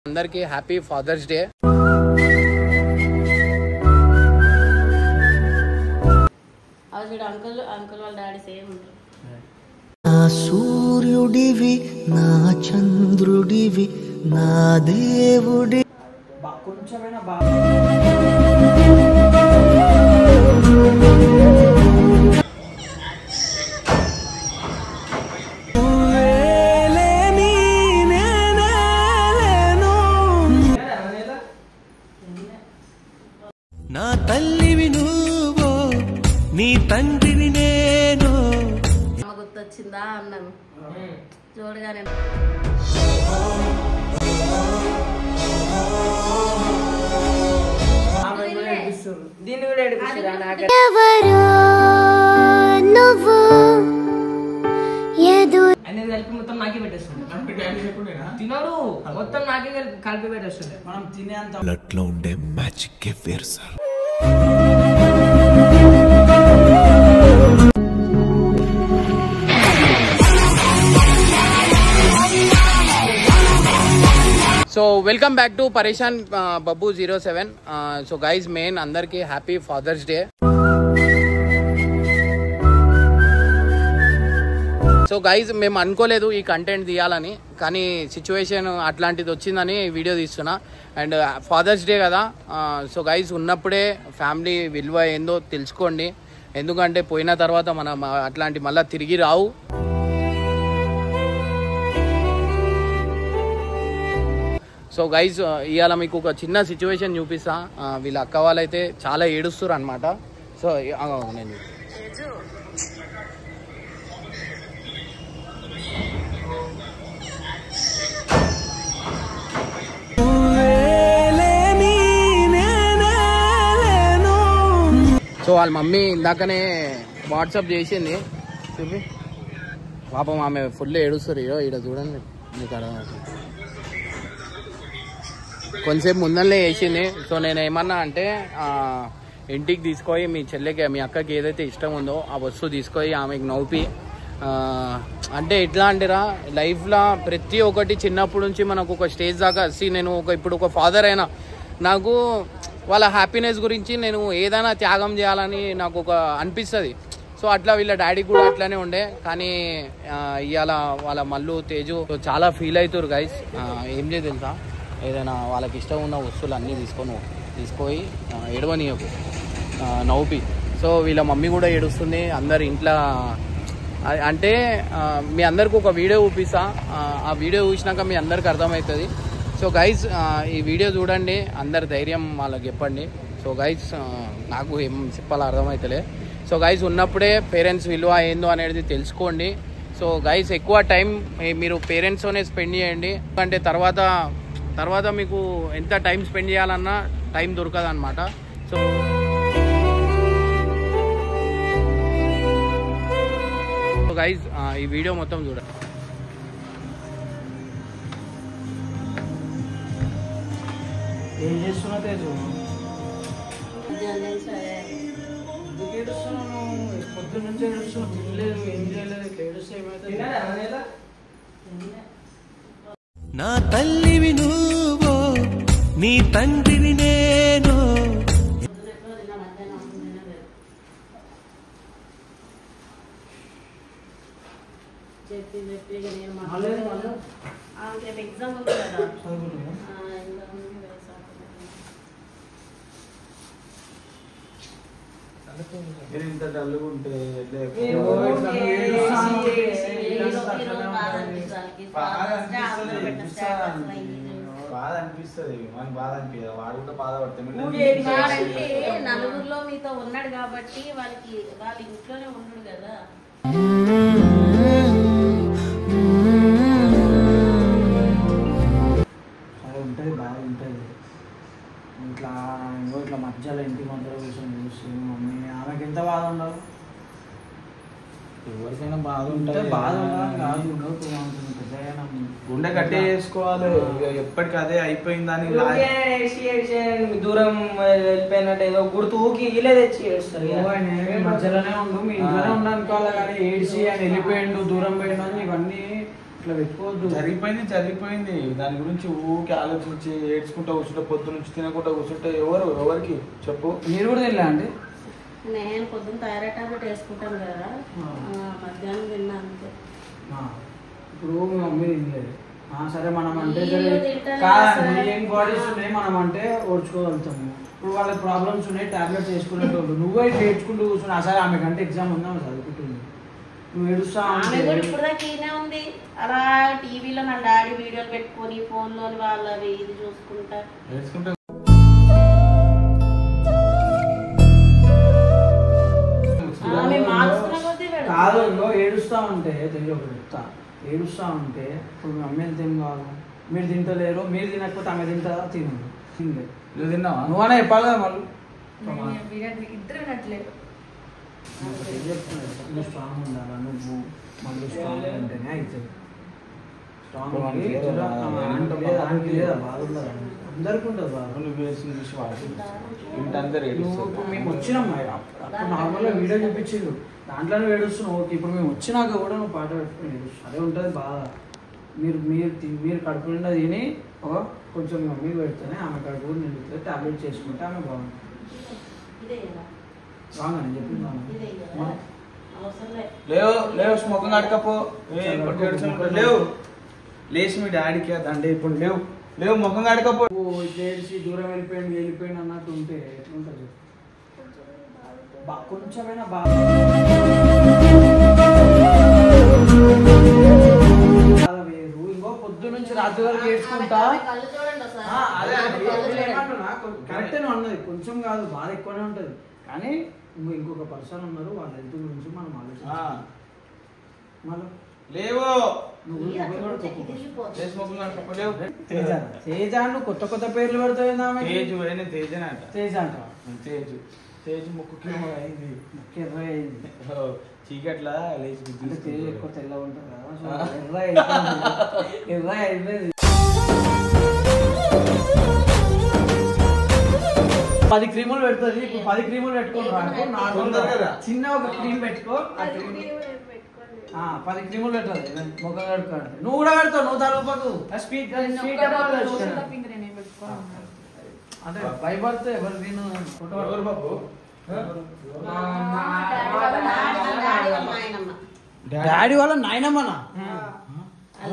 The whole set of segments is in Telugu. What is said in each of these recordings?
అందరికీ హ్యాపీ ఫాదర్స్ డే. అంకుల్ వాళ్ళ డాడీ సేమ్ ఉంటారు. నా సూర్యుడివి నా చంద్రుడివి నా దేవుడి కొంచెమైనా నా తల్లివి నువ్వు నీ తండ్రిని నేను. గుర్తొచ్చిందా అన్నాను చూడగానే. కలిపి మొత్తం నాకే పెట్టేస్తుంది. తినడు మొత్తం నాకే కలిపి పెట్టేస్తుంది. మనం తినేంత బ్లడ్లో ఉండే మ్యాజిక్ వేరు sir. So welcome back to Pareshan Babbu 07. So guys మెయిన్ అందరికీ happy father's day. So guys మేము అనుకోలేదు ఈ కంటెంట్ తీయాలని, కానీ సిచ్యువేషన్ అట్లాంటిది వచ్చిందని వీడియో తీస్తున్నా. అండ్ ఫాదర్స్ డే కదా, సో గైజ్ ఉన్నప్పుడే ఫ్యామిలీ విలువ ఏందో తెలుసుకోండి. ఎందుకంటే పోయిన తర్వాత మనం అట్లాంటి మళ్ళీ తిరిగి రావు. సో గైజ్ ఇవాళ మీకు ఒక చిన్న సిచ్యువేషన్ చూపిస్తా. వీళ్ళ అక్క వాళ్ళైతే చాలా ఏడుస్తారు అనమాట. సో నేను సో వాళ్ళ మమ్మీ ఇందాకనే వాట్సాప్ చేసింది చూపి. పాపం ఆమె ఫుల్ ఏడుస్తారు. ఈడ చూడండి మీకు అక్కడ కొంచెంసేపు ముందరనే వేసింది. సో నేను ఏమన్నా అంటే ఇంటికి తీసుకొని మీ చెల్లెకి మీ అక్కకి ఏదైతే ఇష్టం ఉందో ఆ వస్తువు తీసుకొని ఆమెకు నవ్వి, అంటే ఎట్లా అంటారా లైఫ్లో ప్రతి ఒక్కటి చిన్నప్పటి నుంచి మనకు ఒక స్టేజ్ దాకా నేను ఇప్పుడు ఒక ఫాదర్ అయినా నాకు వాళ్ళ హ్యాపీనెస్ గురించి నేను ఏదైనా త్యాగం చేయాలని నాకు ఒక అనిపిస్తుంది. సో అట్లా వీళ్ళ డాడీ కూడా అట్లానే ఉండే, కానీ ఇవాళ వాళ్ళ మల్లు తేజు చాలా ఫీల్ అవుతారు గైస్. ఏం చేయ తెలుసా, ఏదైనా వాళ్ళకి ఇష్టం ఉన్న వస్తువులు అన్నీ తీసుకొని ఏడవనీయకు నవ్వుపి. సో వీళ్ళ మమ్మీ కూడా ఏడుస్తుంది. అందరు ఇంట్లో అంటే మీ అందరికి ఒక వీడియో చూపిస్తా. ఆ వీడియో చూసినాక మీ అందరికి అర్థమవుతుంది. సో గైస్ ఈ వీడియో చూడండి, అందరు ధైర్యం వాళ్ళకి చెప్పండి. సో గైస్ నాకు ఏం చెప్పాలో అర్థమవుతలే. సో గైస్ ఉన్నప్పుడే పేరెంట్స్ విలువ ఏందో అనేది తెలుసుకోండి. సో గైస్ ఎక్కువ టైం మీరు పేరెంట్స్తోనే స్పెండ్ చేయండి. ఎందుకంటే తర్వాత మీకు ఎంత టైం స్పెండ్ చేయాలన్నా టైం దొరకదు అనమాట. సో గైస్ ఈ వీడియో మొత్తం చూడండి. ఏం చేస్తున్నా తేజు? పొద్దున్న నుంచి ఏడుస్తున్నావు, తినలేదు, ఏం చేయలేదు, ఏడుస్తే ఏమవుతుంది? నా తల్లివి నువ్వు నీ తండ్రిని నేను. ఎగ్జామ్ ఉంది కదా. ఇంత డల్గా ఉంటే బాధ అనిపిస్తుంది. మనకి బాధ అనిపించదు, వాడు కూడా బాధపడతాడు. నలుగురిలో మీతో ఉన్నాడు కాబట్టి వాళ్ళ ఇంట్లోనే ఉన్నాడు కదా. అది ఉంటుంది, బాధ ఉంటుంది. ఇట్లా మధ్యలో ఇంటి మధ్యలో కూర్చొని చూసి మమ్మీ ఆమెకి ఎంత బాధ ఉండదు. ఎవరికైనా బాధ ఉంటుంది. బాధ కాదు, గుండె కట్టే చేసుకోవాలి. ఎప్పటికీ అదే అయిపోయిందని దూరం వెళ్ళిపోయినట్టు ఏదో గుర్తు ఊకి ఇలే తెచ్చి ఏడుస్తారు. మధ్యలోనే ఉండు, మీ ఇంట్లోనే ఉండనుకోవాలి. కానీ ఏడ్చి ఆయన వెళ్ళిపోయిండు, దూరం పోయిండు అని ఇవన్నీ ఇట్లా పెట్టుకోవద్దు. జరిగిపోయింది దాని గురించి ఊరికి ఆలోచించి ఏడ్చుకుంటా కూర్చుంటే పొద్దు నుంచి తినకుండా కూర్చుంటే ఎవరికి చెప్పు. మీరు కూడా తినలే అండి? నేను పొద్దున్న థైరాయిడ్ టాబ్లెట్ వేసుకుంటాను కదా, మధ్యాహ్నం తిన్నా అంతే. ఇప్పుడు మీ మమ్మీ తినలేదు, సరే మనం అంటే వీళ్ళు తింటారు కాదండి, సార్. ఏం బాడీస్ ఉన్నాయి మనం అంటే ఓడ్చుకోగలుగుతాము. ఇప్పుడు వాళ్ళకి ప్రాబ్లమ్స్ ఉన్నాయి, టాబ్లెట్స్ వేసుకునేటోళ్ళు. నువ్వే ఏడ్చుకుంటూ కూర్చున్నా, సరే ఆమె కంటే ఎగ్జామ్ ఉందా చదువుకుంటుంది, నువ్వు ఏడుస్తా ఆమె కూడా ఇప్పుడు దాకా ఈయనే ఉంది. అలా టీవీలో నా డాడీ వీడియోలు పెట్టుకొని ఫోన్లోని వాళ్ళవి ఇది చూసుకుంటా ఏడ్చుకుంటే ఆమె మార్చుకున్న కొద్దీ కాదు. ఇంకో ఏడుస్తా ఉంటే తెలియ చెప్తా, ఏడుస్తా ఉంటే ఇప్పుడు మీ అమ్మ ఎంత ఏం కావాలి, మీరు తింటలేరు, మీరు తినకపోతే ఆమె తింటారా? తినలేదు. నువ్వు తిన్నావా? నువ్వనే చెప్పాలి కదా మళ్ళీ. ఇద్దరు వినట్లేదు. నువ్వు స్ట్రాంగ్ ఉండాలా, నువ్వు మళ్ళీ స్ట్రాంగ్ ఉంటేనే అవుతుంది. స్ట్రాంగ్ అందరికీ ఉంటుంది బాధ. నువ్వు వేసిన చూసి ఇంటందరూ ఇప్పుడు మేము వచ్చినాం, అప్పుడు నార్మల్గా వీడియో చూపించిండు, దాంట్లోనే ఏడుస్తున్నావు. ఓకే, ఇప్పుడు మేము వచ్చినాక కూడా నువ్వు పాట పెట్టుకుని ఏడుస్తావు, అదే ఉంటుంది బాధ. మీరు కడుపు నిండా తిని కొంచెం మమ్మీ పెడితేనే ఆమె కడుపు కూడా నిండుతుంది, టాబ్లెట్ చేసుకుంటే ఆమె బాగుంటుంది. బాగుందని చెప్పింది. లేవు స్మోకింగ్ అడకపో లేవు లేచి మీ డాడీకి దండే ఇప్పుడు లేవు ముఖం అడకపో. ఏడిసి దూరం వెళ్ళిపోయింది అన్నట్టు ఉంటే ఎట్లుంటుంది? కొంచెమైనా బాగా వేరు. ఇంకో పొద్దు నుంచి రాత్రి వరకు ఏడ్చుకుంటా. కళ్ళు చూడండి ఒకసారి. కరెక్టే నువ్వు అన్నది, కొంచెం కాదు బాధ ఎక్కువనే ఉంటుంది. కానీ ఇంకొక పర్సన్ ఉన్నారు, వాళ్ళ హెల్త్ గురించి మనం ఆలోచించాలి. మళ్ళీ లేవు తేజాను కొత్త కొత్త పేర్లు పెడతాయి. తేజ అంట తేజు ముక్కుకి అయింది, ముక్కు ఎర్ర అయింది. చీకట్లా లేచి అంటే తేజ ఎక్కువ తెల్లగా ఉంటుంది కదా, ఎర్ర అయిపోయింది. 10 క్రీములు పెడుతుంది. 10 క్రీములు పెట్టుకోండి, చిన్న ఒక క్రీమ్ పెట్టుకో. 10 క్రీములు పెట్టాలి ముఖం కడుక్కోండి. నువ్వు కూడా పెడతావు, నువ్వు తలపకు. అంటే భయపడితే ఎవరు నేను ఎవరు బాబు? డాడీ వాళ్ళ నాయనమ్మనా?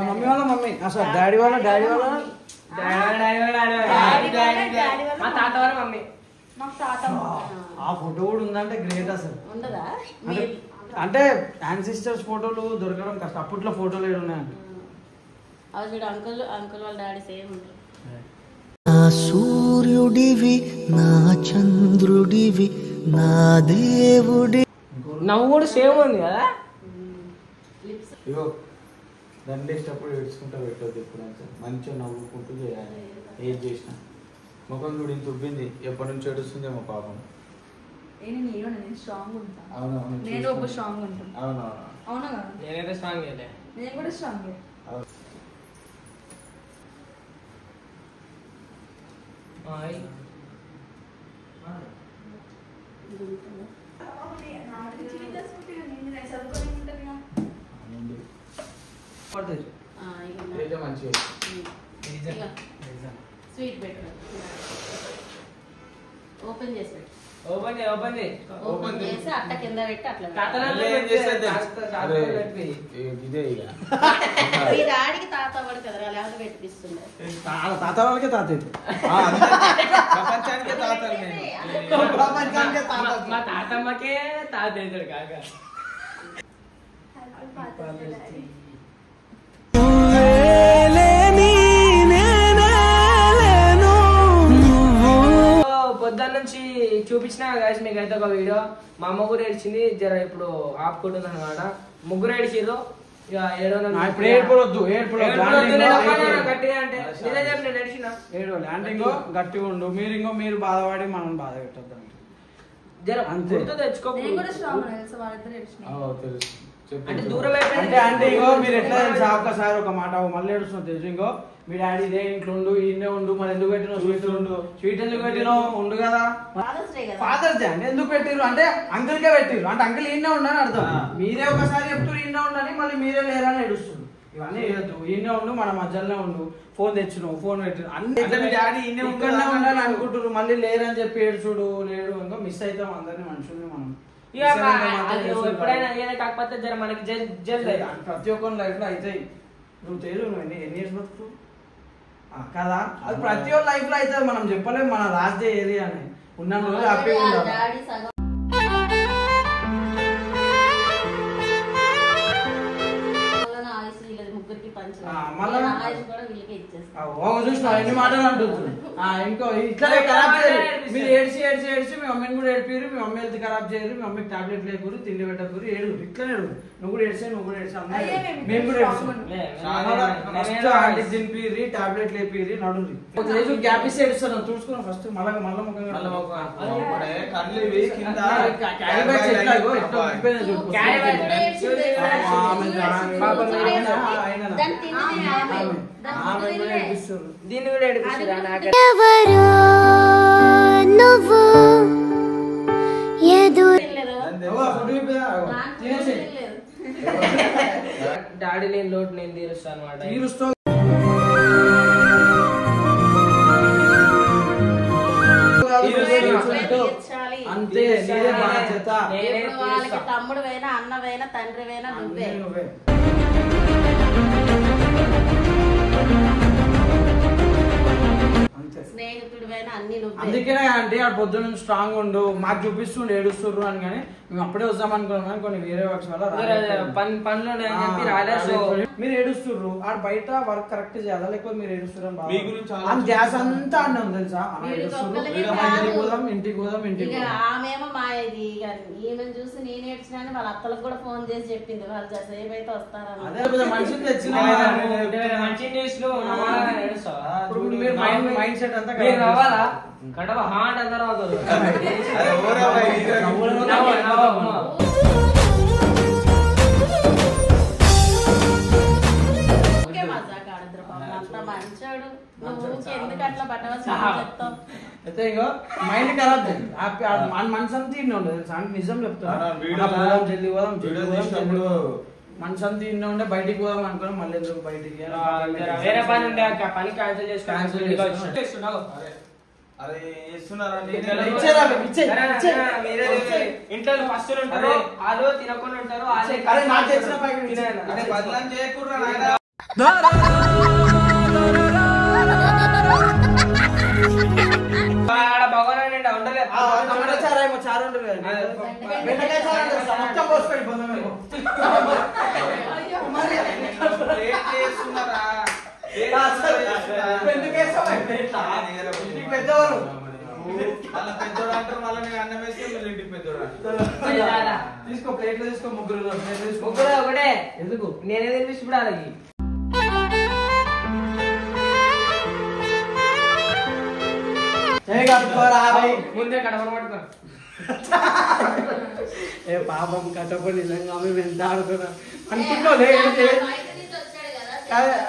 మమ్మీ వాళ్ళ మమ్మీ అసలు డాడీ వాళ్ళ మా తాత వాళ్ళ మమ్మీ. ఆ ఫోటో కూడా ఉందంటే గ్రేట్ అసలు. ఉండదా? అంటే యాన్సిస్టర్స్ ఫోటోలు దొరకడం కష్టం. అప్పట్లో ఫోటోలు ఏడు ఉన్నాయండి. అవి చూడు, అంకుల్ వాళ్ళ డాడీ సేమ్ ఉంటారు. నా సూర్యుడివి, నా చంద్రుడివి, నా దేవుడి. నవ్వు కూడా సేమ్ ఉంది కదా. ఇగో దండేసేటప్పుడు ఏడ్చుకుంటా పెట్టద్దు, ఎప్పుడు మంచిగా నవ్వుకుంటూ చేయాలి. ఏది చేసినా ముఖం చూడు ఇంత ఉబ్బింది, ఎప్పటి నుంచి ఏడుస్తుందేమో పాపం. నేను స్ట్రాంగ్ ఉంటాను. అవునవును, నేను ఒక స్ట్రాంగ్ ఉంటాను. అవునవును. అవునా కదా? నేనైతే స్ట్రాంగ్ నేను కూడా స్ట్రాంగ్. స్వీట్ పెట్టు, ఓపెన్ చేసి పెట్టు. ఓపెన్ చేసి అట్ట కింద పెట్టి అట్లా ఇదే ఇక మీ డాడీకి తాత పడు కదరా, లేకపోతే పెట్టిస్తుండే. తాత వాళ్ళకే తాత ప్రపంచానికే తాతలు నేను. ప్రపంచానికే తాత. మా తాతమ్మకే తాత అవుతాడు కాక. పొద్దున్న నుంచి చూపించిన గాయస్ మీకు అయితే ఒక వీడియో. మా అమ్మ కూడా ఏడ్చింది, జర ఇప్పుడు ఆపుకుంటుంది అనమాట. ముగ్గురు ఏడ్చిర్రు. ఇక గట్టిగా ఉండు. మీరు బాధపడి మనం బాధ పెట్టద్దు. జర తెచ్చుకో. అంటే దూరం అంటే ఇగో మీరు ఎట్లా తెలుసా, ఒక్కసారి ఒక మాట మళ్ళీ ఏడుస్తున్నావు తెలుసు. ఇంకో మీ డాడీ ఇదే ఇంట్లో ఉండు, ఈయనే ఉండు, మరి ఎందుకు పెట్టినావు స్వీట్ ఉండు, స్వీట్ ఎందుకు పెట్టినావు ఉండు కదా. ఫాదర్స్ డే అంటే ఎందుకు పెట్టిర్రు అంటే అంకుల్కే పెట్టిర్రు అంటే అంకుల్ ఈయనే ఉండని అర్థం. మీరే ఒకసారి చెప్తారు ఈయనే ఉండని, మళ్ళీ మీరే లేరని ఏడుస్తుంది. ఇవన్నీ చేయొద్దు. ఈయనే ఉండు, మన మధ్యలోనే ఉండు. ఫోన్ తెచ్చినావు, ఫోన్ పెట్టినావు, అన్ని డాడీ ఇక్కడనే ఉండాలని అనుకుంటున్నారు. మళ్ళీ లేరని చెప్పి ఏడుచుడు లేడు, ఇంకా మిస్ అవుతాం అందరినీ మనుషుల్ని మనం. ఎప్పుడైనా కాకపోతే జర మనకి ప్రతి ఒక్కరి లైఫ్ లో అవుతాయి. నువ్వు తెలియదు, నువ్వు ఎన్ని ఇయర్స్ బతుకు కదా, అది ప్రతి ఒక్క లైఫ్ లో అవుతుంది. మనం చెప్పలేము మన లాస్ట్ డే ఏది అని. ఉన్న రోజు హ్యాపీగా ఉండాలి. చూసినా ఎన్ని మాటలు అంటుంది. ఇంకో ఇట్లా ఖరాబ్ చేయరు. మీరు ఏడ్చి ఏడ్చి ఏడ్చి మీ మమ్మీని కూడా ఏడిపారు. మీ మమ్మీ హెల్త్ ఖరాబ్ చేయరు. మీ మమ్మీకి టాబ్లెట్ లేకూరు, తిండి పెట్టకూరు, ఏడు ఇట్లానే ఏడు. నువ్వు కూడా ఏడ్చా, నువ్వు కూడా ఏడ్చా, మేము కూడా ఏడ్చాం. తినిపిరి, టాబ్లెట్ లేపిరి, నడురి. గ్యాప్ ఇస్తే ఏడుస్తాను, చూసుకున్నాం ఫస్ట్. మళ్ళా దీన్ని కూడా ఏడిపిస్తారు. డాడీ లేని లోటు నేను తీరుస్తాను అనమాట. తీరుస్తావు అంతే. వాళ్ళకి తమ్ముడు వేనా, అన్న వేనా, తండ్రి వేనా, నువ్వే. స్నేహితుడివైనా అన్ని నువ్వే. అందుకనే అంటే ఆ పొద్దున్న స్ట్రాంగ్ ఉండు, మాకు చూపిస్తుండే ఏడుస్తుర్రు అని. కానీ మేము అప్పుడే వద్దాం అనుకున్నాం, కొన్ని వేరే వర్క్స్ వల్ల పనులు రాలేదు. మీరు ఏడుస్తుర్రు, ఆడ బయట వర్క్ కరెక్ట్ చేయాలా, లేకపోతే మీరు ఏడుస్తుర్రు గ్యాస్ అంతా అన్నీ ఉంది తెలుసా. ఇంటికి పోదాం ఆమెమో మా ఇది ఈమెను చూసి నేను ఏడ్చినా వాళ్ళ అత్తలకు కూడా ఫోన్ చేసి చెప్పింది, వాళ్ళు ఏమైతే వస్తారని. అదే మనిషిని తెచ్చిన మైండ్ సెట్ అంతా రావాలా కడవ హార్ట్ అందరూ అయితే ఇగో మైండ్ ఖరాబ్ మనసు అంతా ఇన్ని ఉండదు. నిజం చెప్తాను, మనసు అంతా ఇన్ని ఉండే బయటికి పోదాం అనుకున్నాం. మళ్ళీ ఎందుకు బయటికి వేరే పని ఉండే పని క్యాన్సిల్ చేసుకున్నావు. ఇంట్లో ఫస్ట్ ఉంటారు వాళ్ళు తినకుండా ఉంటారు. భగవాన్ ఉండలేదు పెద్దవారు తీసుకో ప్లేట్లు తీసుకో, ముగ్గురు ఒకటే ఎందుకు నేనే తినిపిస్తు వాళ్ళకి. ముందే కడపలు పట్టుకో. ఏ పాపం కట్టపడి నిజంగా మేము ఎంత ఆడుకున్నాం అనుకుంటా.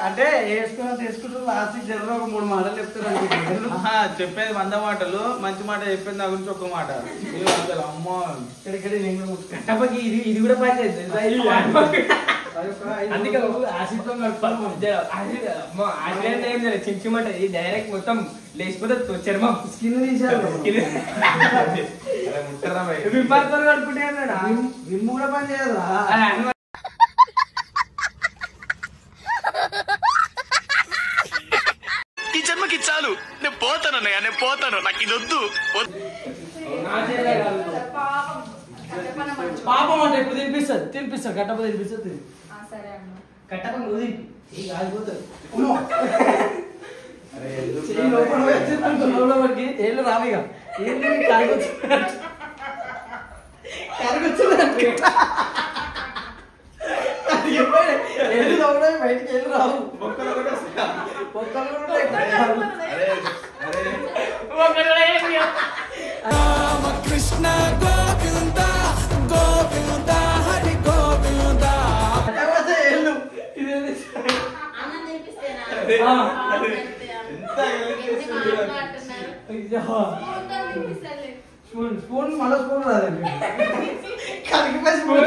అంటే వేసుకుంటారు లాస్ట్ జర్ర ఒక 3 మాటలు చెప్తారు. చెప్పేది 100 మాటలు, మంచి మాట చెప్పేది నా గురించి ఒక మాట. అమ్మ ఇక్కడ నేను కట్టపకి ఇది కూడా పని చేస్తుంది. అందుకే చించమంట డైరెక్ట్ మొత్తం లేచిపోతే చర్మం స్కిన్ తీసారు. విపరీతం కడుకుంటే విమ్ము కూడా పని చేయదు. ఈ జన్మకి చాలు, నేను పోతానన్నయ్య, నేను పోతాను, నాకు ఇది వద్దు. పాపం అంటే ఇప్పుడు తినిపిస్తుంది కట్టప తినిపిస్తుంది. కట్టప నువ్వు ఆగిపోతుంది. ఏళ్ళు రావిగా ఏళ్ళు బయటికి ఏళ్ళు రావు. కృష్ణ గోవింద గోవింద హరి గోవింద. ఏళ్ళు స్పూన్ మళ్ళీ స్పూన్ రాదండి కలిగిపోయి స్పూన్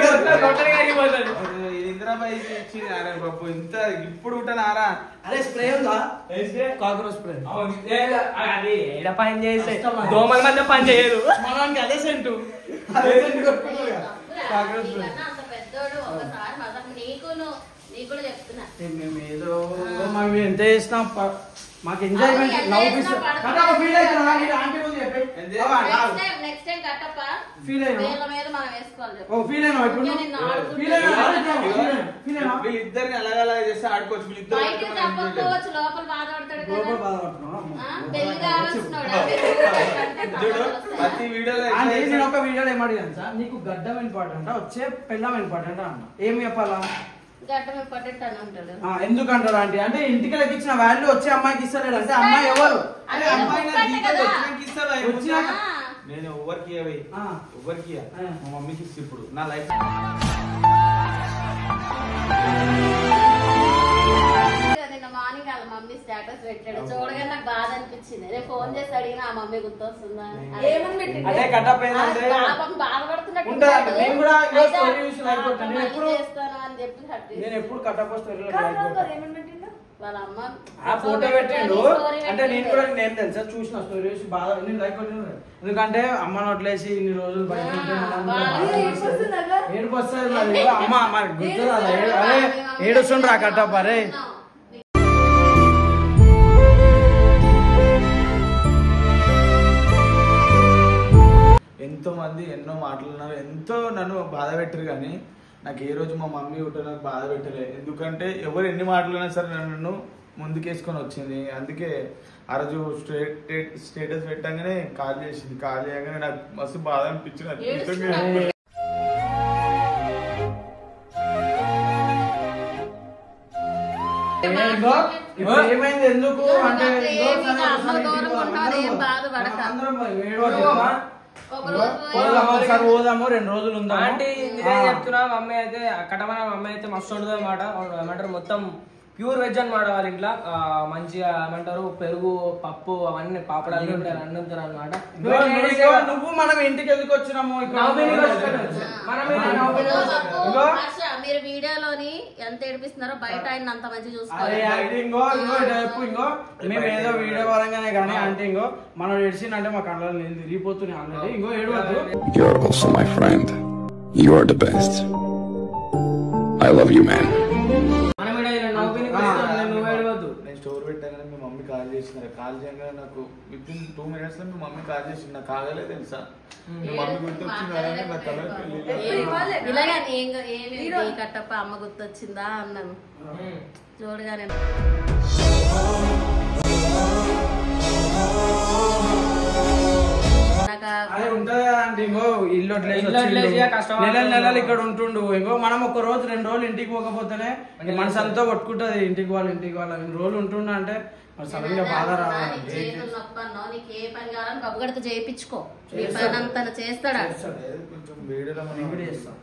ఇంద్రాబాయి ఇచ్చింది ఆరా బాబు ఇంత ఇప్పుడు ఉంటానారా అరే స్ప్రే ఉందా కాక్రోచ్ స్ప్రే అది ఏడ పని చేస్తే దోమల మధ్య పని చేయదు మనకి అదే సెంటు కాక్రోచ్ స్ప్రే అంత పెద్దోడు ఒకసారి మాత్రం నీకు కూడా చెప్తున్నా మేము ఏదో మేము ఎంత చేసినాం మాకు ఎంజాయ్మెంట్ నవ్వు ఫీల్ అవుతున్నా ఆంటీ ముందు చెప్పి నెక్స్ట్ టైం కట్టప్ప ఫీల్ అయినా వీళ్ళ మీద మనం వేసుకోవాలి చెప్పు. ఓ ఫీల్ అయినా ఇప్పుడు ఫీల్ అయినా వీళ్ళిద్దరిని అలాగలా చేస్తే ఆడుకోవచ్చు బయటికి తప్పకపోవచ్చు లోపల బాధపడతాడు కదా పెళ్లి కావాల్సినోడు ప్రతి వీడియోలో నేను ఒక వీడియోలో ఏమడిగాను సార్ నీకు గడ్డం ఇంపార్టెంట్ వచ్చే పెళ్ళం ఇంపార్టెంట్ అన్న ఏం చెప్పాలా గడ్డం ఇంపార్టెంట్ అని ఉంటాడు ఎందుకంటారు ఆంటీ అంటే ఇంటికి ఇచ్చిన వాల్యూ వచ్చే అమ్మాయికి ఇస్తలేడు అంటే అమ్మాయి ఎవరు అదే అమ్మాయి ముక్కంటే నాకు కదా. ఇస్తావా వచ్చినాక నేను ఎవరికి ఎవరికి మా మమ్మీకి ఇస్తే ఇప్పుడు నా లైఫ్ నిన్న మార్నింగ్ వాళ్ళ మమ్మీ స్టేటస్ పెట్టాడు చూడగానే నాకు బాధ అనిపించింది నేను ఫోన్ చేసి అడిగిన ఆ మమ్మీ గుర్తొస్తుందా ఏమని పెట్టిండు? అదే కట్టప్ ఏంటంటే పాపం బాధపడుతున్నట్టు ఉంటాడు. నేను కూడా ఇంకో అయితే story చూసి like కొట్టాను. నేను మళ్ళీ ఎప్పుడు- చేస్తాను అని చెప్పి హట్ నేను ఎప్పుడు కట్టప్ స్టోరీలో ఏమని పెట్టిండు? వాళ్ళ అమ్మ ఆ ఫోటో పెట్టిండు story అంటే నేను పెట్టిండు. కూడా నేను తెలుసా చూసిన స్టోరీ చూసి బాగా నేను లైక్ కొట్టిన ఎందుకంటే అమ్మని వదిలేసి ఇన్ని రోజులు బయట ఉంటే ఏడుపు వస్తుంది మరి అమ్మ మరి గుర్తురాదు అరే ఏడుస్తుండ్రా కట్టప్ అరే ఎంతో మంది ఎన్నో మాట్లాడినారు ఎంతో నన్ను బాధ పెట్టరు కానీ నాకు ఏ రోజు మా మమ్మీ ఉంటే నాకు బాధ పెట్టలే ఎందుకంటే ఎవరు ఎన్ని మాట్లాడినా సరే నన్ను ముందుకేసుకొని వచ్చింది అందుకే ఆ రోజు స్టేటస్ పెట్టగానే కాల్ చేసింది కాల్ చేయగానే నాకు మస్తు బాధ అనిపించింది ఏమైంది ఎందుకు అంటే ఒకసారి పోదాము 2 రోజులు ఉందా ఆంటీ ఇదే చెప్తున్నా మమ్మీ అయితే కట్టమన మమ్మీ అయితే మస్తు ఉండదు అనమాట ఏమంటారు మొత్తం ప్యూర్ వెజ్ అనమాట వాళ్ళ ఇంట్లో మంచిగా ఏమంటారు పెరుగు పప్పు అవన్నీ పాపడాలు అన్ని ఉంటారు అనమాట నువ్వు మనం ఇంటికి ఎందుకు వచ్చినాము మీరు వీడియోలోని ఎంత ఏడిపిస్తున్నారో బయట ఆయన అంత మంచి ఇంకో మేము ఏదో వీడియో పరంగానే కానీ అంటే ఇంకో మనం ఏడ్చిందంటే మా కళ్ళలో నేను తిరిగిపోతున్నాయి ఆల్రెడీ ఇంకో ఏడవద్దు You're also my friend. You are the best. I love you, man. నువ్వు ఏడవద్దు నేను స్టోర్ పెట్టగానే మీ మమ్మీ కాల్ చేసినారు కాల్ చేయగానే నాకు విత్ ఇన్ 2 minutes లో మీ మమ్మీ కాల్ చేసింది నాకు కాగలే తెలుసా మీ మమ్మీ గుర్తొచ్చింది నా తల ఇలాగే ఏమి కట్టప్ప అమ్మ గుర్తొచ్చిందా అన్నాను చూడగానే అదే ఉంటది అంటే ఇంకో ఇల్లు నెలలు ఇక్కడ ఉంటుండు ఇంకో మనం 1 రోజు 2 రోజులు ఇంటికి పోకపోతేనే మనసు అంతా కొట్టుకుంటది ఇంటికి వాళ్ళ 2 రోజులు ఉంటుండ అంటే సడన్ గా బాధ రావాలి నీకు ఏ పని కావాలని బబ్బుగడతో చేయించుకో నీ పని అంతా చేస్తాడా కొంచెం వీడియోలో వీడియో చేస్తాం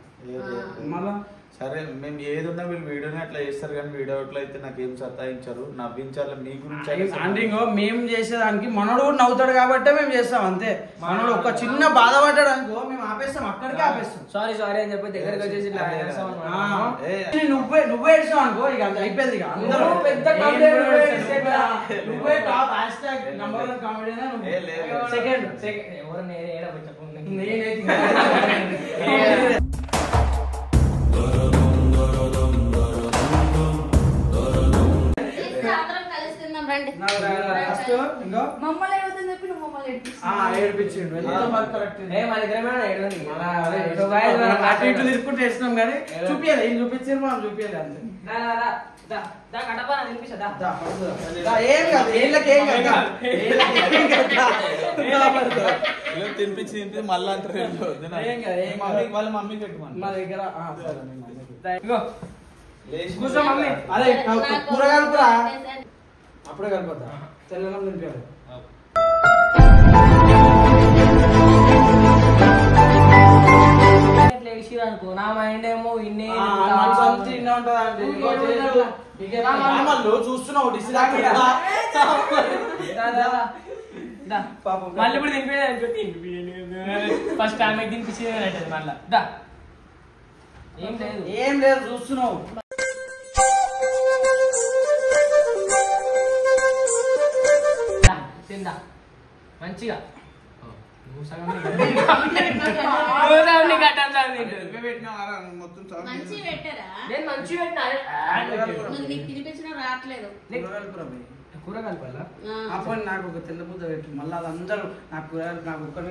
మళ్ళా సరే మేము ఏది ఉన్నా వీళ్ళు వీడియోని అట్లా చేస్తారు కానీ వీడియో అట్లా అయితే నాకేం సతాయించారు నవ్వించాలి మీ గురించి అంటే ఇంకో మేము చేసేదానికి మనోడు కూడా నవ్వుతాడు కాబట్టే మేము చేస్తాం అంతే మనోడు ఒక చిన్న బాధపడ్డాడు అనుకో మేము ఆపేస్తాం అక్కడికే ఆపేస్తాం సారీ అని చెప్పి దగ్గరికి వచ్చేసి నువ్వే ఏడ్చావు అనుకో ఇక అంత అయిపోయింది ఇక అందరూ పెద్ద నువ్వే top hash tag number 1 comedy second ఎవరు నేనే ఏడవచ్చు నేనైతే మమ్మల్ని ఏడుతుంది చెప్పి నువ్వు మమ్మల్ని ఏడిపించిండు అటు ఇటు తిరుక్కుంటూ వేసినాం కానీ చూపించాలి ఏం చూపించారు మనం చూపించాలి అంతే ఏం కాదు ఏళ్ళకేం తినిపించి మళ్ళీ అంటారు వాళ్ళ మమ్మీ పెట్టుకోండి మా దగ్గర కూర్చో మమ్మీ అదే కూరగాయలు కూడా అప్పుడే కలిపోతా తెల్లనం తినిపించాలి అనుకో నా మైండ్ ఏమో ఇన్ని చూస్తున్నావు మళ్ళీ ఇప్పుడు తినిపించే ఫస్ట్ ఆమె తినిపించేది మళ్ళా దా ఏం లేదు చూస్తున్నావు తిందా మంచిగా మంచి పెట్టారా నేను మంచిగా నీకు తినిపించిన రావట్లేదు కూర కలపాలా అప్పుడు నాకు ఒక తెల్ల ముద్ద పెట్టు మళ్ళీ అందరూ నాకు కూరగాయలు నాకు ఒక్కడే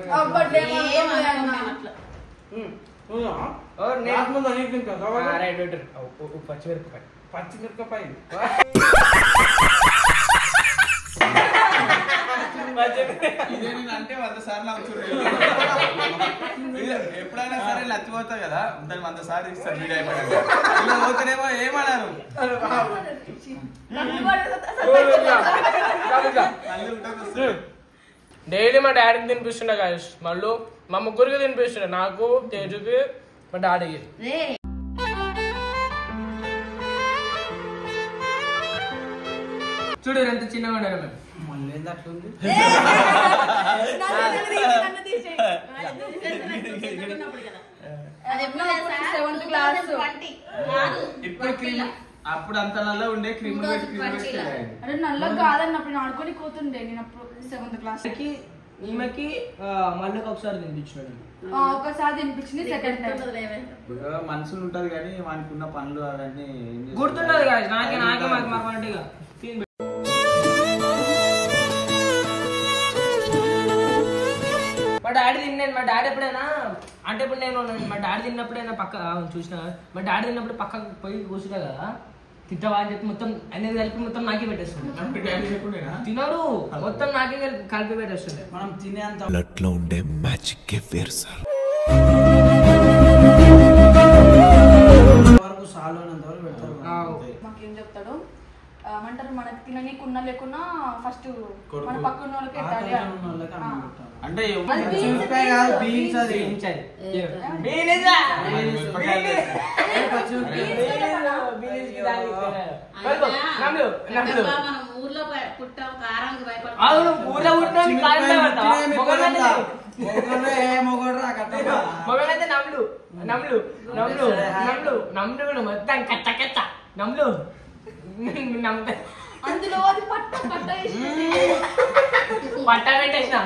పచ్చిమిరపకాయ పచ్చిమిరపకాయ ఇదే నేను అంటే 100 సార్లు అవుతుంది ఎప్పుడైనా సరే లచ్చిపోతా కదా దాన్ని 100 సార్లు ఇస్తారు వీడియో అయిపోయాక ఇలా పోతేనేమో ఏమన్నారు డైలీ మా డాడీకి తినిపిస్తుండే గాయస్ మళ్ళీ మా ముగ్గురికి తినిపిస్తుండే నాకు తేజుకి మా డాడీకి చూడు ఎంత చిన్నగా ఉండాలి మేము మళ్ళీ ఏంది అట్లుంది ఇప్పుడు క్రీమ్ అప్పుడు అంత నల్ల ఉండే క్రీమ్ అరే నల్ల కాదన్నప్పుడు నేను ఆడుకొని పోతుండే నేను అప్పుడు 7th క్లాస్ ఈమెకి మళ్ళీ ఒకసారి తినిపించాడు ఒకసారి తినిపించింది సెకండ్ టైం మనుషులు ఉంటది కానీ వానికి ఉన్న పనులు అవన్నీ గుర్తుండదు కాదు నాకే మాకు మా డాడీ తిన్నాను మా డాడీ ఎప్పుడైనా అంటే ఇప్పుడు నేను మా డాడీ తిన్నప్పుడైనా పక్క చూసిన మా డాడీ తిన్నప్పుడు పక్కకు పోయి కూర్చుంటా కదా తింటావా అని చెప్పి మొత్తం అనేది కలిపి మొత్తం నాకే పెట్టేస్తుంది తినడు మొత్తం నాకే కలిపి పెట్టేస్తుంది మనం తినేంత బ్లడ్ లో ఉండే మ్యాజిక్ వేరు సార్ వరకు సాల్ అయినంత వరకు పెడతారు మాకేం చెప్తాడు ఏమంటారు మనకి తిననీకున్నా లేకున్నా ఫస్ట్ మన పక్కన వాళ్ళకి పెట్టాలి అంటే మనం ఊర్లో పుట్టాం కారానికి మొగలైతే నమ్ముడు మొత్తం కచ్చ కచ్చ నమ్ముడు అందులో అది పట్ట పెట్టేసిన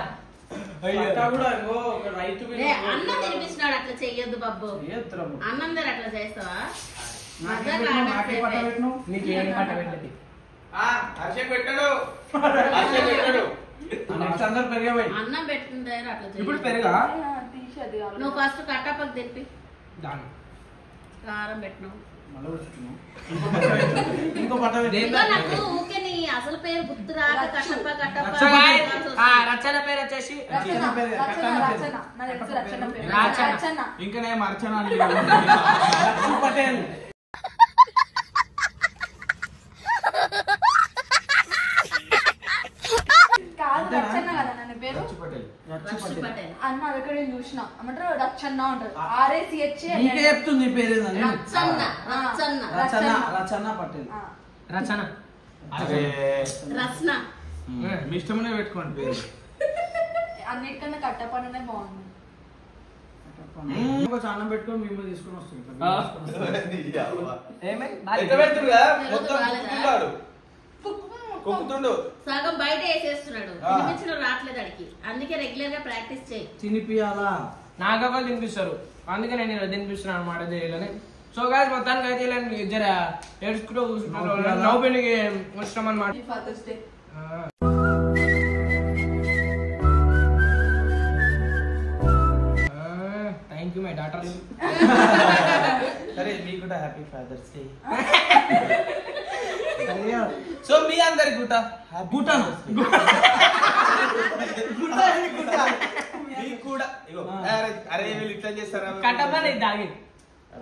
అన్నం తినిపిస్తున్నాడు అట్లా చెయ్యొద్దు బాబు అన్నం దగ్గర అట్లా చేస్తావా నీకేం పట్ట పెట్టలేదు అన్నం పెట్టుకున్న దగ్గర అట్లా ఇప్పుడు పెరుగా నువ్వు ఫస్ట్ కట్టపక్క తెప్పి కారం పెట్టినావు నాకు ఊకే నీ అసలు పేరు గుర్తు రాక కట్టప్ప రచన పేరు వచ్చేసి ఇంకా నేను అర్చన పటేల్ కాదు రచన కదా నన్ను పేరు పటేల్ అన్న అక్కడ నేను చూసిన ఏమంటారు రచన్న ఉంటారు RACH నీకే చెప్తుంది పేరు రచన రచన పటేల్ రచన రచన మీ ఇష్టమనే పెట్టుకోండి పేరు అన్నిటికన్నా కట్టపనే బాగుంది చానం పెట్టుకొని మిమ్మల్ని తీసుకొని వస్తుంది సగం బయట వేసేస్తున్నాడు తినిపించిన రావట్లేదు అడిగి అందుకే రెగ్యులర్ గా ప్రాక్టీస్ చేయి తినిపియాలా నాగవ్వ తినిపిస్తారు అందుకే నేను ఇలా తినిపిస్తున్నాను అనమాట జైలని సో గాయస్ మొత్తానికి అయితే జర ఏడ్చుకుంటూ కూర్చుంటారు నవ్వు పెళ్లికి వచ్చినాం అనమాట father's day thank you my daughter సరే మీకు కూడా హ్యాపీ ఫాదర్స్ డే సో మీ అందరికి కూడా భూటాన్ మీకు కూడా అరే వీళ్ళు ఇట్లా చేస్తారా కట్టపని దాగి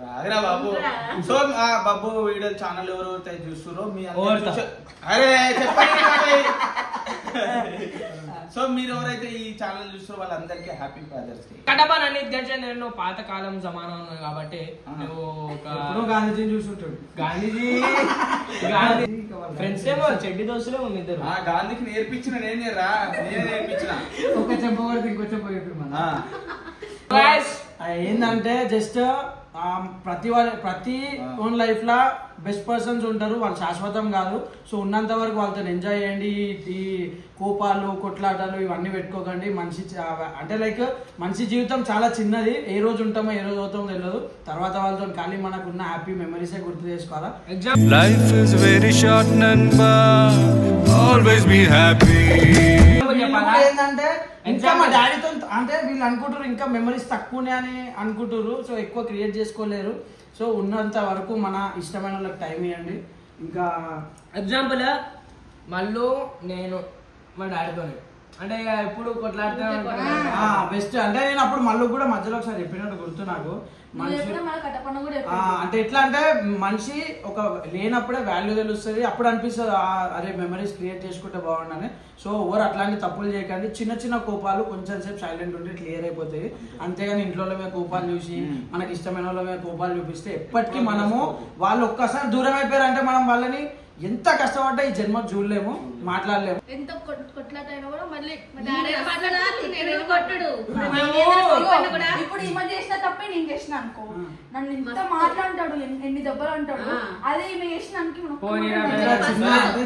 రాదురా బాబు సో బాబు వీడియో ఛానల్ ఎవరైతే చూస్తారో మీ అరే చెప్పండి సో మీరు ఎవరైతే ఈ ఛానల్ చూస్తారో వాళ్ళందరికీ హ్యాపీ ఫాదర్స్ డే కట్టపని అనేది తెలిసి నేను పాతకాలం జమానా ఉన్నాను కాబట్టి నువ్వు గాంధీజీ చూసుంటాడు గాంధీజీ ఫ్రెండ్స్ ఏమో చెడ్డి దోస్తులే ఉంది ఇద్దరు గాంధీకి నేర్పించిన నేనే నేర్పించిన ఒక చెప్ప కొడితే ఇంకో చెప్ప చెప్పి మన ఏంటంటే జస్ట్ ప్రతి ఓన్ లైఫ్ లా బెస్ట్ పర్సన్స్ ఉంటారు, వాళ్ళు శాశ్వతం కాదు. సో ఉన్నంత వరకు వాళ్ళతో ఎంజాయ్ చేయండి. ఈ కోపాలు కొట్లాటలు ఇవన్నీ పెట్టుకోకండి. అంటే లైక్ మనిషి జీవితం చాలా చిన్నది. ఏ రోజు ఉంటామో ఏ రోజు అవుతామో తెలియదు. తర్వాత వాళ్ళతో ఖాళీ మనకున్న హ్యాపీ మెమరీసే గుర్తు చేసుకోవాలా. Life is very short, Nanba. Always be happy. ఏంటంటే ఇంకా మా డాడీతో అంటే వీళ్ళు అనుకుంటారు ఇంకా మెమరీస్ తక్కువనే అని అనుకుంటారు. సో ఎక్కువ క్రియేట్ చేసుకోలేరు. సో ఉన్నంత వరకు మన ఇష్టమైన వాళ్ళకి టైం ఇవ్వండి. ఇంకా ఎగ్జాంపుల్ మళ్ళీ నేను మా డాడీతో అంటే ఎప్పుడు కొట్లాడుతూ బెస్ట్. అంటే నేను అప్పుడు మళ్ళీ కూడా మధ్యలో ఒకసారి చెప్పినట్టు గుర్తు నాకు. అంటే ఎట్లా అంటే మనిషి ఒక లేనప్పుడే వాల్యూ తెలుస్తుంది. అప్పుడు అనిపిస్తుంది అరే మెమరీస్ క్రియేట్ చేసుకుంటే బాగుండని. సో ఎవరు అట్లాంటి తప్పులు చేయకండి. చిన్న చిన్న కోపాలు కొంచెం సేపు సైలెంట్ ఉంటే క్లియర్ అయిపోతాయి. అంతేగాని ఇంట్లో మీద కోపాలు చూసి మనకి ఇష్టమైన వాళ్ళ మీద కోపాలు చూపిస్తే ఎప్పటికీ మనము వాళ్ళు ఒక్కసారి దూరం అయిపోయారంటే మనం వాళ్ళని ఎంత కష్టపడ్డా ఈ జన్మ చూడలేము, మాట్లాడలేము. ఎంత కొట్లాటైనా కూడా మళ్ళీ ఇప్పుడు ఈమె చేసిన తప్పే నేను చేసిన అనుకో, నన్ను ఇంత మాట్లాంటాడు, ఎన్ని దెబ్బలు అంటాడు. అదే ఈమె చేసిన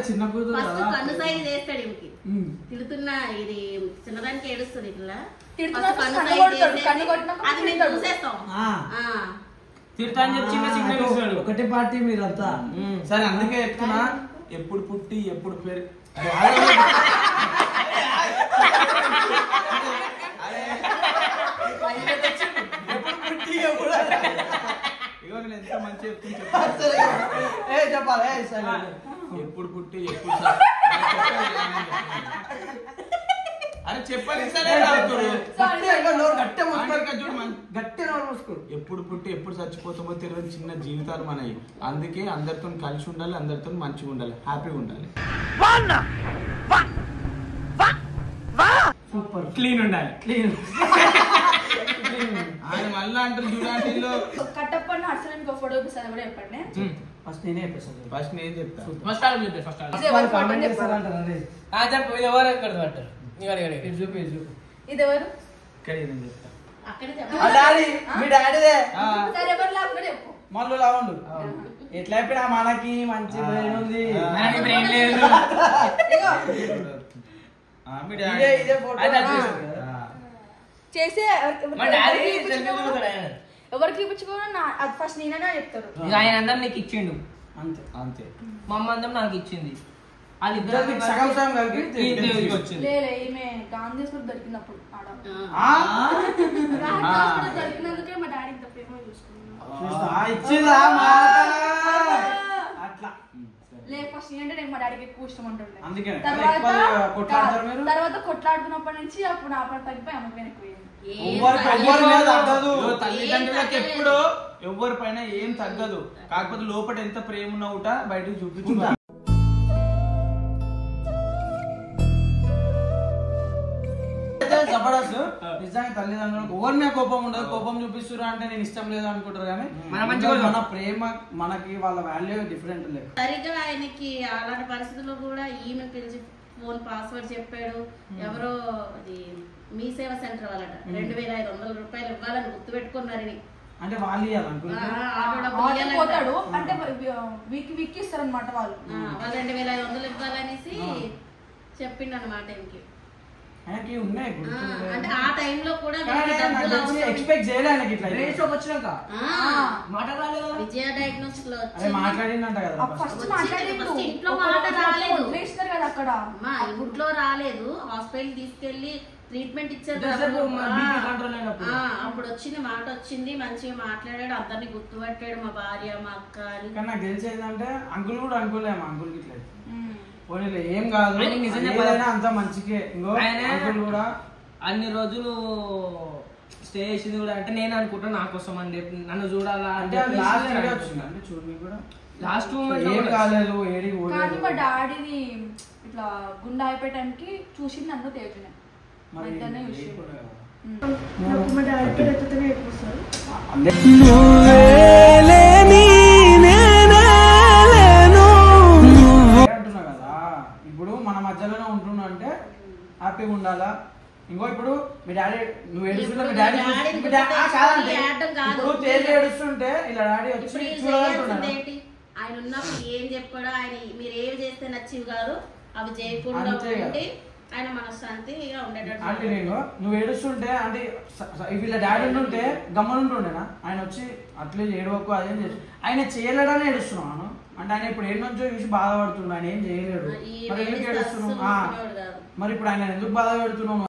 చిన్న కూతురు కన్నుసాయి చేస్తాడు ఈమెకి. తిడుతున్నా ఇది చిన్నదానికి ఏడుస్తుంది ఇట్లా ఒకటి పార్టీ మీరంతా సరే. అందుకే చెప్తున్నా ఎప్పుడు పుట్టి ఎప్పుడు పేరు ఎంత మంచి చెప్పాలి. ఎప్పుడు పుట్టి ఎప్పుడు అరే చెప్పండి. ఎప్పుడు పుట్టి ఎప్పుడు చచ్చిపోతామో తెలియని చిన్న జీవితాలు మనవి. అందుకే అందరితో కలిసి ఉండాలి, అందరితో మంచిగా ఉండాలి, హ్యాపీగా ఉండాలి, సూపర్ క్లీన్ ఉండాలి. క్లీన్ ఆయన మళ్ళీ అంటారు చూడండి. కట్టప్పన్న అసలు ఇంకో ఫోటో చూపిస్తాను కూడా చెప్పండి. ఫస్ట్ నేనే చెప్పేస్తాను. ఫస్ట్ నేను చెప్తా. ఫస్ట్ చెప్పు ఇది ఎవరు ఎక్కడ పట్టారు చూపి చూపి ఇది ఎవరు నేను చెప్తా. మీ డాడీదే సరే ఎవరు లాగా చెప్పు. మళ్ళీ లాగుండు ఎట్లా అయిపోయినా మనకి మంచి బ్రెయిన్ ఉంది. బ్రెయిన్ లేదు. ఇదే ఫోటో చేసే ఎవరికి చూపించుకోవాలో అది ఫస్ట్ నేనే చెప్తారు. ఆయన అందరం నీకు ఇచ్చిండు అంతే అంతే. మా అమ్మ అందరం నాకు ఇచ్చింది. సగం సగం కలిపి ఈమె గాంధీ స్కూల్ దొరికినప్పుడు దొరికినందుకే మా డాడీ ఇంత ప్రేమ చూసుకున్నాను. అట్లా లే ఫస్ట్ ఏంటంటే నేను మా డాడీకి ఎక్కువ ఇష్టం ఉంటుండే. తర్వాత కొట్లాడుతున్నప్పటి నుంచి అప్పుడు నా పని తగ్గిపోయి అమ్మ పైన ఎక్కువ. తల్లిదండ్రులకు ఎప్పుడు ఎవరి పైన ఏం తగ్గదు. కాకపోతే లోపల ఎంత ప్రేమ ఉన్నా కూడా బయటకు చూపించుకుంటా. జబర్దస్త్ నిజంగా తల్లిదండ్రులకు ఎవరి మీద కోపం ఉండదు. కోపం చూపిస్తున్నా అంటే నేను ఇష్టం లేదు అనుకుంటారు. కానీ మన ప్రేమ మనకి వాళ్ళ వాల్యూ డిఫరెంట్ లేదు. సరిగ్గా ఆయనకి అలాంటి పరిస్థితుల్లో కూడా ఈమె పిలిచి ఫోన్ పాస్వర్డ్ చెప్పాడు. ఎవరో అది మీ సేవ సెంటర్ వాళ్ళట 2500 రూపాయలు ఇవ్వాలని గుర్తు పెట్టుకున్నారని. అంటే వాళ్ళు పోతాడు అంటే వీక్ ఇస్తారనమాట. వాళ్ళు 2500 ఇవ్వాలనేసి చెప్పిండు అనమాట. ఇంకే ఉన్నాయి అంటే ఆ టైంలో కూడా ఎక్స్పెక్ట్ చేయలేదు. విజయ డయాగ్నోస్టిక్ లో మాట్లాడిందంట కదా. ఇంట్లో మాట రాలేదు అక్కడ ఇంట్లో రాలేదు. హాస్పిటల్ తీసుకెళ్లి ట్రీట్మెంట్ ఇచ్చారు. అప్పుడు వచ్చింది మాట వచ్చింది. మంచిగా మాట్లాడాడు, అందరినీ గుర్తుపట్టాడు, మా భార్య మా అక్క అని. కానీ నాకు తెలిసి ఏంటంటే అంకుల్ కూడా అనుకోలేము. అంకుల్ గిట్లా పోనీలే ఏం కాదు, అంత మంచికే. అంకుల్ కూడా అన్ని రోజులు స్టే చేసింది కూడా అంటే నేను అనుకుంటా నా కోసం అని చెప్పి నన్ను చూడాలా అంటే చూడండి కూడా లాస్ట్ ఏం కాలేదు. కానీ మా డాడీని ఇట్లా గుండె అయిపోయటానికి చూసింది నన్ను తేజునే. మా డాడీ ఇప్పుడు మన మధ్యలోనే ఉంటున్నా అంటే హ్యాపీగా ఉండాలా. ఇంకో ఇప్పుడు మీ డాడీ నువ్వు ఏడుస్తుంటే మీ డాడీ కాదంటే ఇప్పుడు తేలి ఏడుస్తుంటే ఇలా డాడీ వచ్చి చూడాలంటున్నాను. ఆయన ఉన్నప్పుడు ఏం చెప్పాడో ఆయన మీరు ఏమి చేస్తే నచ్చివి కాదు అవి చేయకుండా ఉండి ఆయన మనశ్శాంతిగా ఉండేటట్టు. అంటే నేను నువ్వు ఏడుస్తుంటే అంటే వీళ్ళ డాడీ ఉంటే గమ్మనుంటుండేనా ఆయన వచ్చి అట్లే ఏడవకు అదేం చేసి ఆయన చేయలేడని ఏడుస్తున్నాను అంటే ఆయన ఇప్పుడు ఏడు నుంచో చూసి బాధపడుతున్నాడు ఆయన ఏం చేయలేడు మరి ఎందుకు ఏడుస్తున్నావు మరి ఇప్పుడు ఆయన ఎందుకు బాధ పెడుతున్నావు